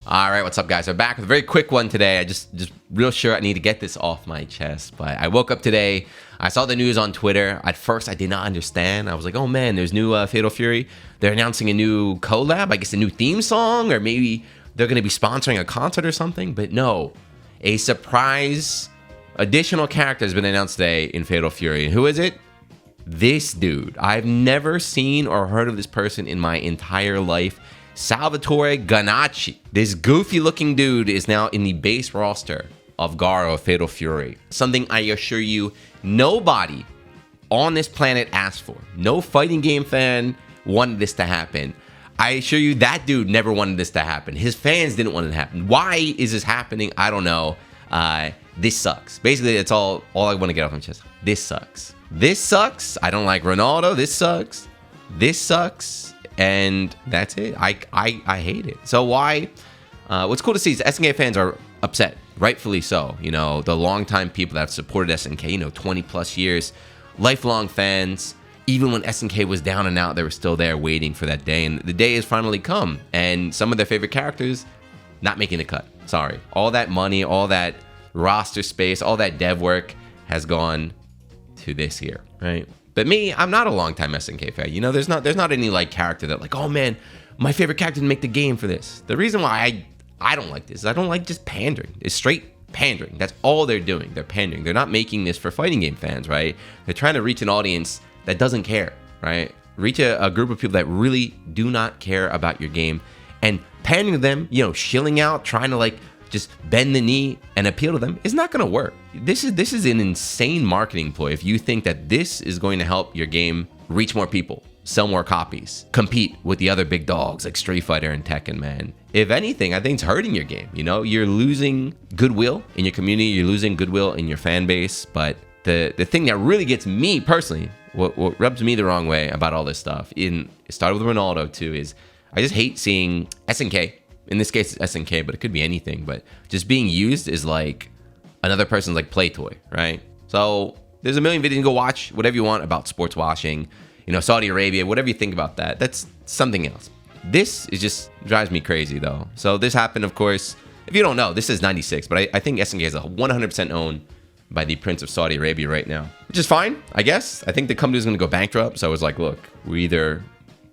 All right, what's up, guys? We're back with a very quick one today. I just real sure I need to get this off my chest. But I woke up today. I saw the news on Twitter. At first, I did not understand. I was like, oh man, there's new Fatal Fury. They're announcing a new collab, I guess a new theme song, or maybe they're going to be sponsoring a concert or something. But no, a surprise additional character has been announced today in Fatal Fury. And who is it? This dude. I've never seen or heard of this person in my entire life. Salvatore Ganacci. This goofy looking dude is now in the base roster of Garo Fatal Fury. Something I assure you nobody on this planet asked for. No fighting game fan wanted this to happen. I assure you that dude never wanted this to happen. His fans didn't want it to happen. Why is this happening? I don't know. This sucks. Basically, that's all I want to get off my chest. This sucks. This sucks. I don't like Ronaldo. This sucks. This sucks. And that's it. I hate it. So why? What's cool to see is SNK fans are upset, rightfully so. You know, the longtime people that have supported SNK, 20 plus years, lifelong fans. Even when SNK was down and out, they were still there waiting for that day. And the day has finally come. And some of their favorite characters not making the cut. Sorry. All that money, all that roster space, all that dev work has gone to this here, right? But me, I'm not a longtime SNK fan. There's not any like character that like, oh man, my favorite character didn't make the game for this. The reason why I don't like this is I don't like just pandering. It's straight pandering. That's all they're doing. They're pandering. They're not making this for fighting game fans, right? They're trying to reach an audience that doesn't care, right? Reach a group of people that really do not care about your game and pandering to them, shilling out, trying to like just bend the knee and appeal to them is not going to work. This is an insane marketing ploy if you think that this is going to help your game reach more people, sell more copies, compete with the other big dogs like Street Fighter and Tekken, man. If anything, I think it's hurting your game. You're losing goodwill in your community, you're losing goodwill in your fan base. But the thing that really gets me personally, what rubs me the wrong way about all this stuff, it started with Ronaldo too, is I just hate seeing SNK. In this case, it's SNK, but it could be anything. But just being used is like another person's like play toy, right? So there's a million videos. You can go watch whatever you want about sports washing, Saudi Arabia, whatever you think about that. That's something else. This is just drives me crazy though. So this happened, of course. If you don't know, this is 96, but I think SNK is 100% owned by the Prince of Saudi Arabia right now, which is fine, I guess. I think the company is going to go bankrupt. So I was like, look, we either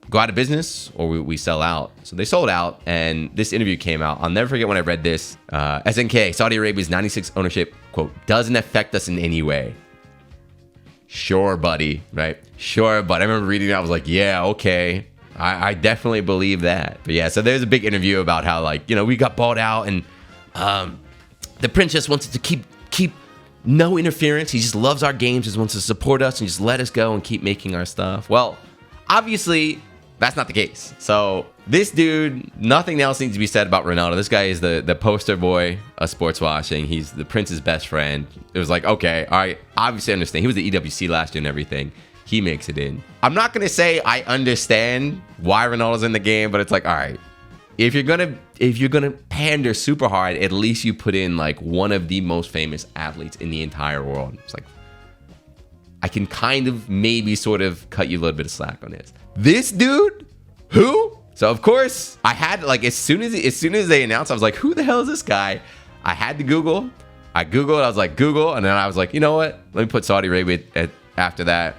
go out of business or we sell out. So they sold out, and this interview came out. I'll never forget when I read this. SNK, Saudi Arabia's 96 ownership, quote, doesn't affect us in any way. Sure, buddy, right? Sure, but I remember reading it. I was like, yeah, okay. I definitely believe that. But yeah, so there's a big interview about how we got bought out, and the prince just wants to keep no interference. He just loves our games, just wants to support us and just let us go and keep making our stuff. Well, obviously, that's not the case. So this dude, nothing else needs to be said about Ronaldo. This guy is the poster boy of sports washing. He's the prince's best friend. It was like, okay, all right, obviously I understand. He was the EWC last year and everything. He makes it in. I'm not going to say I understand why Ronaldo's in the game, but it's like, all right, if you're gonna pander super hard, at least you put in like one of the most famous athletes in the entire world. It's like, I can kind of maybe sort of cut you a little bit of slack on this. This dude? Who? So of course, I had as soon as they announced, I was like, who the hell is this guy? I had to Google. I Googled, I was like, Google, and then I was like, you know what? Let me put Saudi Arabia after that.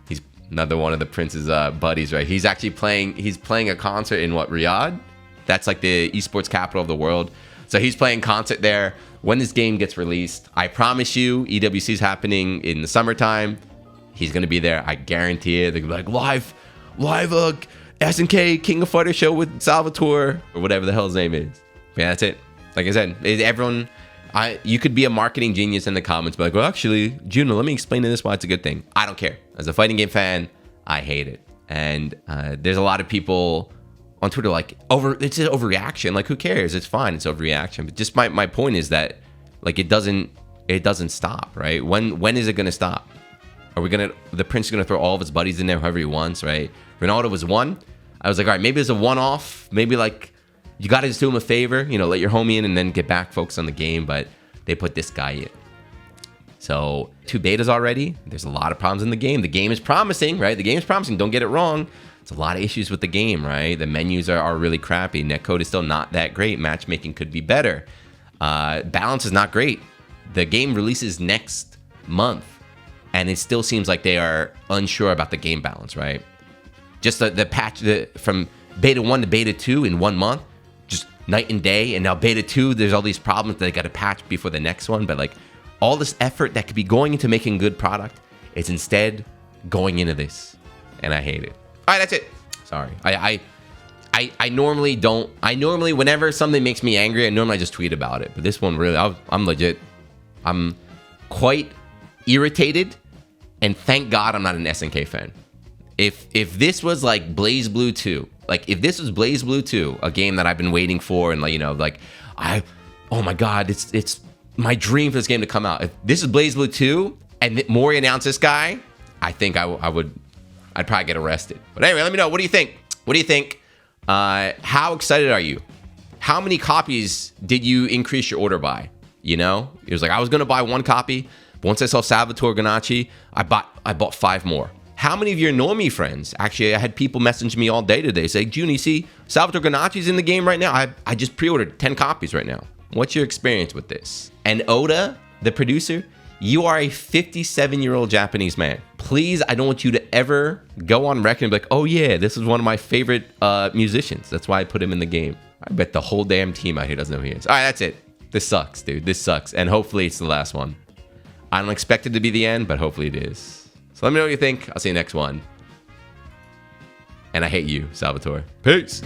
He's another one of the prince's buddies, right? He's actually playing a concert in Riyadh? That's like the esports capital of the world. So he's playing concert there. When this game gets released, I promise you, EWC is happening in the summertime. He's going to be there. I guarantee it. They're going to be like, live SNK King of Fighter show with Salvatore, or whatever the hell his name is. Yeah, that's it. Like I said, everyone, you could be a marketing genius in the comments, but like, well, actually, Juno, let me explain to this why it's a good thing. I don't care. As a fighting game fan, I hate it. And there's a lot of people on Twitter like, it's an overreaction. Like, who cares? It's fine. It's overreaction. But just my point is that, like, it doesn't stop, right? When is it going to stop? Are we the prince is gonna throw all of his buddies in there however he wants, right? Ronaldo was one. I was like, all right, maybe it's a one-off. Maybe like you gotta just do him a favor, let your homie in and then get back focused on the game. But they put this guy in. So 2 betas already. There's a lot of problems in the game. The game is promising, right? The game is promising. Don't get it wrong. It's a lot of issues with the game, right? The menus are really crappy. Netcode is still not that great. Matchmaking could be better. Balance is not great. The game releases next month, and it still seems like they are unsure about the game balance, right? Just the patch from beta 1 to beta 2 in 1 month, just night and day. And now beta 2, there's all these problems that they got to patch before the next one. But like all this effort that could be going into making a good product is instead going into this, and I hate it. All right, that's it. Sorry. I normally don't. I normally, whenever something makes me angry, I normally just tweet about it. But this one really, I'm legit. I'm quite irritated, and thank God I'm not an SNK fan. If this was like Blaze Blue 2, like if this was Blaze Blue 2, a game that I've been waiting for, and like, you know, like oh my God, it's my dream for this game to come out. If this is Blaze Blue 2 and Mori announced this guy, I think I'd probably get arrested. But anyway, let me know. What do you think? What do you think? How excited are you? How many copies did you increase your order by? You know, it was like I was gonna buy 1 copy, but once I saw Salvatore Ganacci, I bought 5 more. How many of your normie friends? Actually, I had people message me all day today saying, June, you see Salvatore Ganacci's in the game right now. I just pre-ordered 10 copies right now. What's your experience with this? And Oda, the producer, you are a 57-year-old Japanese man. Please, I don't want you to ever go on record and be like, oh yeah, this is one of my favorite musicians. That's why I put him in the game. I bet the whole damn team out here doesn't know who he is. All right, that's it. This sucks, dude. This sucks. And hopefully it's the last one. I don't expect it to be the end, but hopefully it is. So let me know what you think. I'll see you next one. And I hate you, Salvatore. Peace.